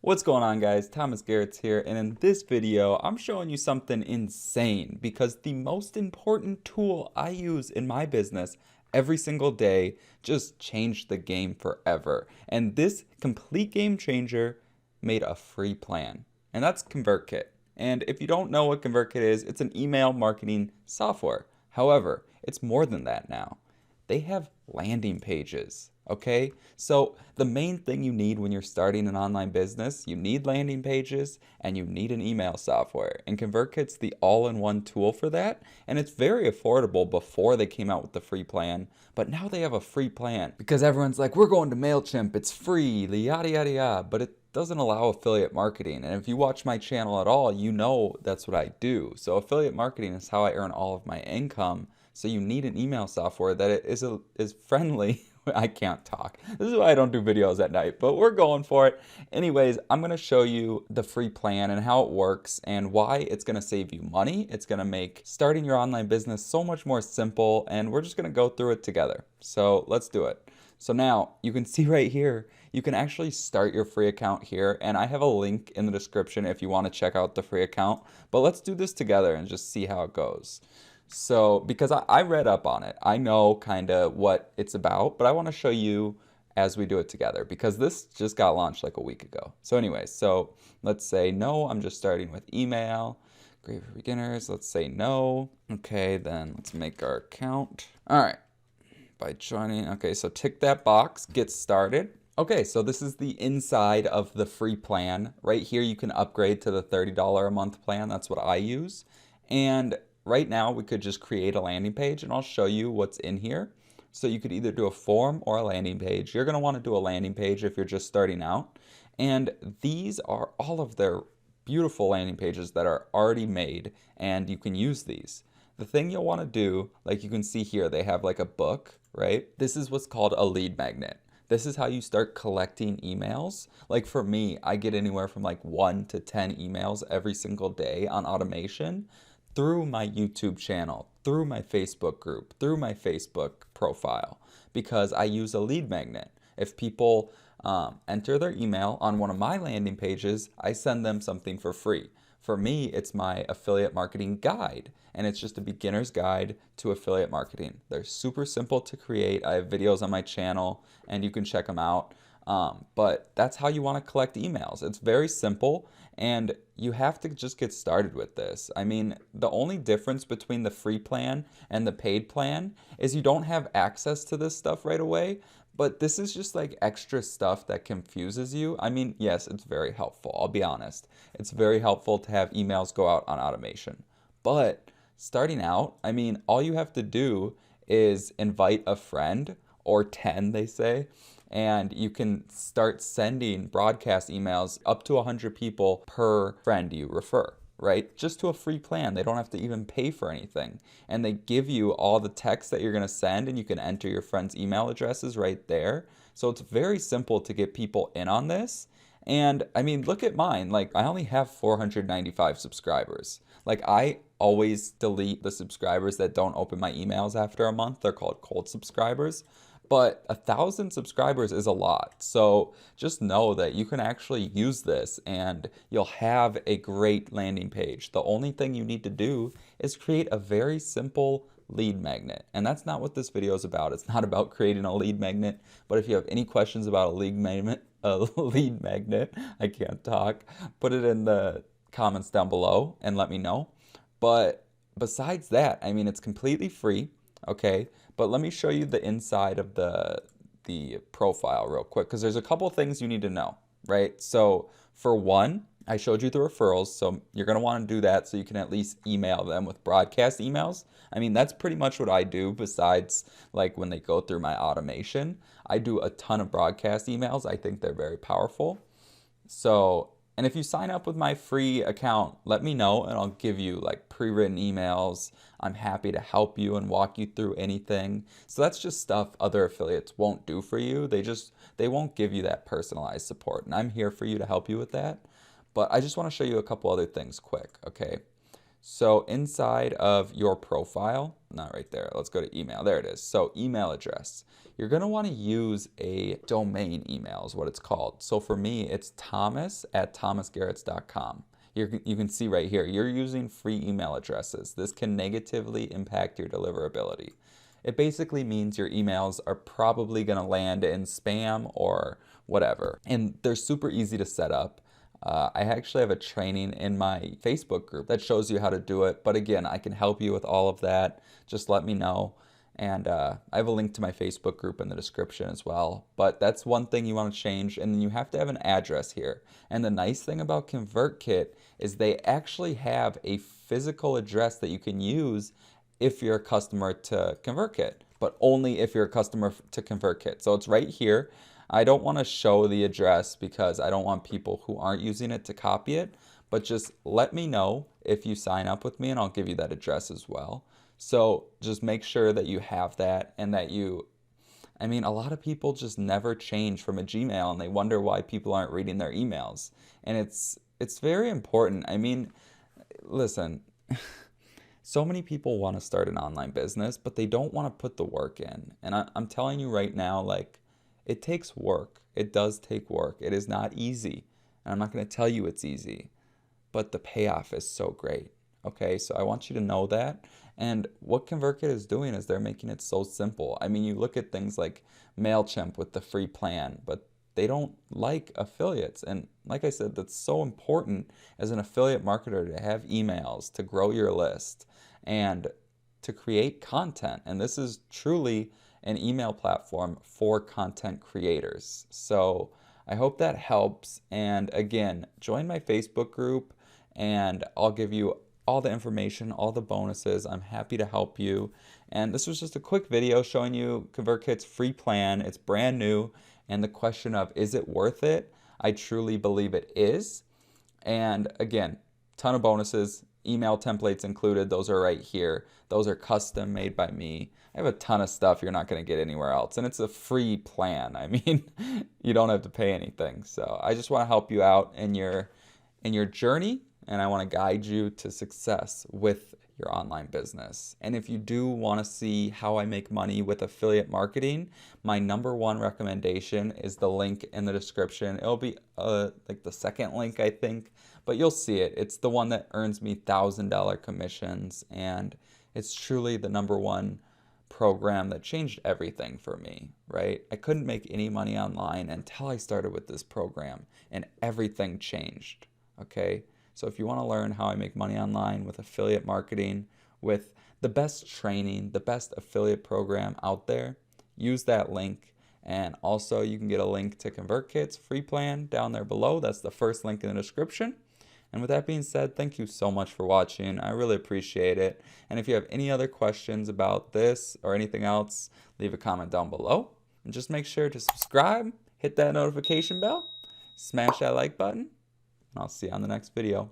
What's going on, guys? Garetz here, and in this video I'm showing you something insane because the most important tool I use in my business every single day just changed the game forever. And this complete game changer made a free plan, and that's ConvertKit. And if you don't know what ConvertKit is, it's an email marketing software. However, it's more than that now. They have landing pages. Okay, so the main thing you need when you're starting an online business, you need landing pages and you need an email software. And ConvertKit's the all-in-one tool for that. And it's very affordable before they came out with the free plan. But now they have a free plan because everyone's like, we're going to MailChimp, it's free, yada, yada, yada. But it doesn't allow affiliate marketing. And if you watch my channel at all, you know that's what I do. So affiliate marketing is how I earn all of my income. So you need an email software that is friendly. I can't talk. This is why I don't do videos at night, but we're going for it. Anyways, I'm going to show you the free plan and how it works and why it's going to save you money. It's going to make starting your online business so much more simple, and we're just going to go through it together. So let's do it. So now you can see right here, you can actually start your free account here, and I have a link in the description if you want to check out the free account. But let's do this together and just see how it goes. So, because I read up on it, I know kind of what it's about, but I want to show you as we do it together because this just got launched like a week ago. So anyways, so let's say no, I'm just starting with email. Great for beginners. Let's say no. Okay, then let's make our account. All right, by joining. Okay, so tick that box, get started. Okay, so this is the inside of the free plan. Right here, you can upgrade to the $30 a month plan. That's what I use. And right now, we could just create a landing page, and I'll show you what's in here. So you could either do a form or a landing page. You're going to want to do a landing page if you're just starting out. And these are all of their beautiful landing pages that are already made, and you can use these. The thing you'll want to do, like you can see here, they have like a book, right? This is what's called a lead magnet. This is how you start collecting emails. Like for me, I get anywhere from like 1 to 10 emails every single day on automation through my YouTube channel, through my Facebook group, through my Facebook profile, because I use a lead magnet. If people enter their email on one of my landing pages, I send them something for free. For me, it's my affiliate marketing guide, and it's just a beginner's guide to affiliate marketing. They're super simple to create. I have videos on my channel, and you can check them out. But that's how you want to collect emails. It's very simple, and you have to just get started with this. I mean, the only difference between the free plan and the paid plan is you don't have access to this stuff right away, but this is just like extra stuff that confuses you. I mean, yes, it's very helpful. I'll be honest. It's very helpful to have emails go out on automation. But starting out, I mean, all you have to do is invite a friend, or 10, they say, and you can start sending broadcast emails up to 100 people per friend you refer, right? Just to a free plan. They don't have to even pay for anything. And they give you all the text that you're going to send, and you can enter your friends' email addresses right there. So it's very simple to get people in on this. And I mean, look at mine. Like, I only have 495 subscribers. Like, I always delete the subscribers that don't open my emails after a month. They're called cold subscribers. But 1,000 subscribers is a lot. So just know that you can actually use this and you'll have a great landing page. The only thing you need to do is create a very simple lead magnet. And that's not what this video is about. It's not about creating a lead magnet. But if you have any questions about a lead magnet, I can't talk, put it in the comments down below and let me know. But besides that, I mean, it's completely free. Okay, but let me show you the inside of the profile real quick, because there's a couple things you need to know, right? So for one, I showed you the referrals, so you're going to want to do that so you can at least email them with broadcast emails. I mean, that's pretty much what I do besides like when they go through my automation. I do a ton of broadcast emails. I think they're very powerful. So, and if you sign up with my free account, let me know and I'll give you like pre-written emails. I'm happy to help you and walk you through anything. So that's just stuff other affiliates won't do for you. They won't give you that personalized support, and I'm here for you to help you with that. But I just want to show you a couple other things quick, okay? So inside of your profile, not right there, let's go to email. There it is. So email address. You're going to want to use a domain email is what it's called. So for me, it's thomas@thomasgaretz.com. You can see right here, you're using free email addresses. This can negatively impact your deliverability. It basically means your emails are probably going to land in spam or whatever. And they're super easy to set up. I actually have a training in my Facebook group that shows you how to do it. But again, I can help you with all of that. Just let me know. And I have a link to my Facebook group in the description as well. But that's one thing you want to change. And then you have to have an address here. And the nice thing about ConvertKit is they actually have a physical address that you can use if you're a customer to ConvertKit, but only if you're a customer to ConvertKit. So it's right here. I don't want to show the address because I don't want people who aren't using it to copy it, but just let me know if you sign up with me and I'll give you that address as well. So just make sure that you have that and that a lot of people just never change from a Gmail and they wonder why people aren't reading their emails. And it's very important. Listen, so many people want to start an online business, but they don't want to put the work in. And I'm telling you right now, like, it takes work. It does take work. It is not easy. And I'm not going to tell you it's easy, but the payoff is so great. Okay, so I want you to know that. And what ConvertKit is doing is they're making it so simple. You look at things like MailChimp with the free plan, but they don't like affiliates. And like I said, that's so important as an affiliate marketer to have emails, to grow your list, and to create content. And this is truly an email platform for content creators. So I hope that helps. And again, join my Facebook group and I'll give you all the information, all the bonuses. I'm happy to help you. And this was just a quick video showing you ConvertKit's free plan. It's brand new. And the question of, is it worth it? I truly believe it is. And again, ton of bonuses, email templates included. Those are right here. Those are custom made by me. I have a ton of stuff you're not going to get anywhere else. And it's a free plan. You don't have to pay anything. So I just want to help you out in your journey. And I want to guide you to success with your online business. And if you do want to see how I make money with affiliate marketing, my #1 recommendation is the link in the description. It'll be like the second link, I think, but you'll see it. It's the one that earns me $1,000 commissions, and it's truly the #1 program that changed everything for me, right? I couldn't make any money online until I started with this program, and everything changed, okay? So if you want to learn how I make money online with affiliate marketing, with the best training, the best affiliate program out there, use that link. And also you can get a link to ConvertKit's free plan down there below. That's the first link in the description. And with that being said, thank you so much for watching. I really appreciate it. And if you have any other questions about this or anything else, leave a comment down below. And just make sure to subscribe, hit that notification bell, smash that like button, and I'll see you on the next video.